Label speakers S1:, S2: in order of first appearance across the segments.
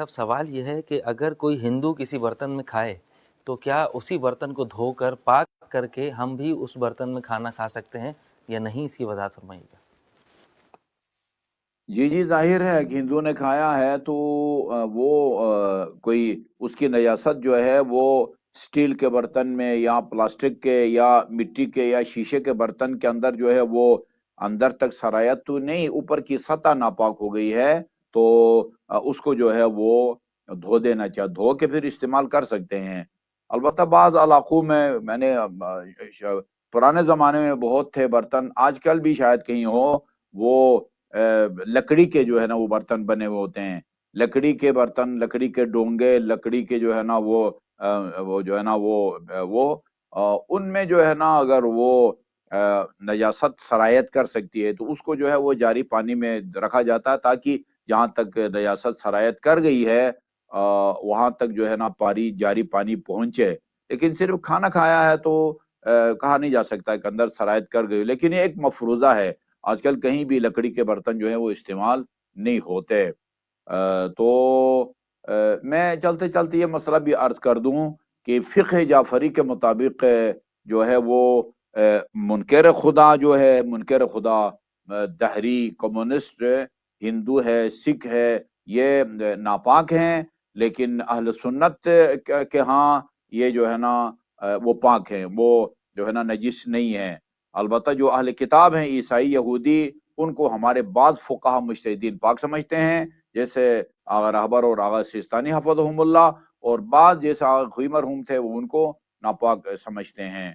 S1: اب سوال یہ ہے کہ اگر کوئی ہندو کسی برتن میں کھائے تو کیا اسی برتن کو دھو کر پاک کر کے ہم بھی اس برتن میں کھانا کھا سکتے ہیں یا نہیں؟ اس کی وضاحت فرمائیے گا۔
S2: جی جی، ظاہر ہے کہ ہندو نے کھایا ہے تو وہ کوئی اس کی نجاست جو ہے وہ سٹیل کے برتن میں یا پلاسٹک کے یا مٹی کے یا شیشے کے برتن کے اندر جو ہے وہ اندر تک سرایت تو نہیں، اوپر کی سطح ناپاک ہو گئی ہے تو اس کو جو ہے وہ دھو دینا چاہیے، دھو کے پھر استعمال کر سکتے ہیں۔ البتہ بعض علاقوں میں نے پرانے زمانے میں بہت تھے برتن، آج کل بھی شاید کہیں ہو، وہ لکڑی کے جو ہے نا وہ برتن بنے ہوئے ہوتے ہیں، لکڑی کے برتن، لکڑی کے ڈونگے، لکڑی کے جو ہے نا وہ جو ہے نا وہ ان میں جو ہے نا اگر وہ نجاست سرایت کر سکتی ہے تو اس کو جو ہے وہ جاری پانی میں رکھا جاتا ہے تاکہ جہاں تک نجاست سرایت کر گئی ہے وہاں تک جو ہے نا جاری پانی پہنچے۔ لیکن صرف کھانا کھایا ہے تو کہا نہیں جا سکتا کہ اندر سرایت کر گئی، لیکن یہ ایک مفروضہ ہے، آج کل کہیں بھی لکڑی کے برتن جو ہیں وہ استعمال نہیں ہوتے۔ تو میں چلتے چلتے یہ مسئلہ بھی عرض کر دوں کہ فقہ جعفری کے مطابق جو ہے وہ منکر خدا جو ہے، منکر خدا دہری، کمیونسٹ، ہندو ہے، سکھ ہے، یہ ناپاک ہیں، لیکن اہل سنت کے ہاں یہ جو ہے نا وہ پاک ہیں، وہ جو ہے نا نجس نہیں ہیں۔ البتہ جو اہل کتاب ہیں، عیسائی، یہودی، ان کو ہمارے بعض فقہا مجتہدین پاک سمجھتے ہیں، جیسے آغا رہبر اور آغا سیستانی حفظہم اللہ، اور بعض جیسے آغا خوئی مرحوم تھے وہ ان کو ناپاک سمجھتے ہیں۔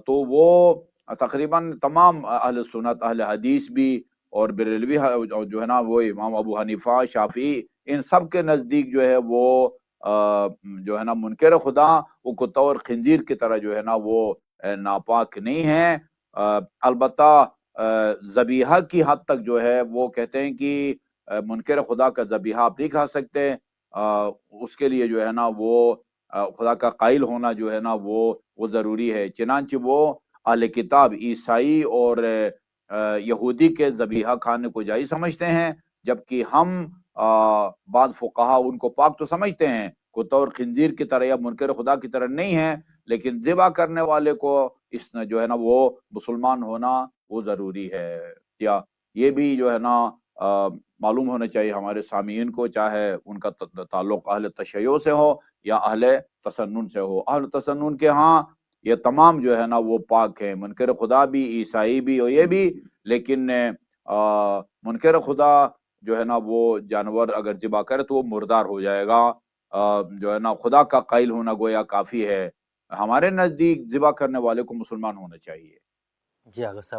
S2: تو وہ تقریباً تمام اہل سنت، اہل حدیث بھی اور بریلوی جو ہے نا وہ امام ابو حنیفہ، شافعی، ان سب کے نزدیک جو ہے وہ جو ہے نا منکر خدا وہ کتا اور خنزیر کی طرح جو ہے نا وہ ناپاک نہیں ہیں۔ البتہ ذبیحہ کی حد تک جو ہے وہ کہتے ہیں کہ منکر خدا کا ذبیحہ آپ نہیں کھا سکتے، اس کے لیے جو ہے نا وہ خدا کا قائل ہونا جو ہے نا وہ ضروری ہے۔ چنانچہ وہ اہل کتاب عیسائی اور یہودی کے ذبیحہ کھانے کو جائز سمجھتے ہیں، جبکہ ہم بعض فقہا ان کو پاک تو سمجھتے ہیں، کتا اور خنزیر کی طرح یا منکر خدا کی طرح نہیں ہیں، لیکن ذبح کرنے والے کو اس جو ہے نا وہ مسلمان ہونا وہ ضروری ہے۔ یا یہ بھی جو ہے نا معلوم ہونا چاہیے ہمارے سامعین کو، چاہے ان کا تعلق اہل تشیع سے ہو یا اہل تسنن سے ہو۔ اہل تسنن کے ہاں یہ تمام جو ہے نا وہ پاک ہیں، منکر خدا بھی، عیسائی بھی اور یہ بھی، لیکن منکر خدا جو ہے نا وہ جانور اگر ذبح کرے تو وہ مردار ہو جائے گا، جو ہے نا خدا کا قائل ہونا گویا کافی ہے۔ ہمارے نزدیک ذبح کرنے والے کو مسلمان ہونا چاہیے۔
S1: جی آغا صاحب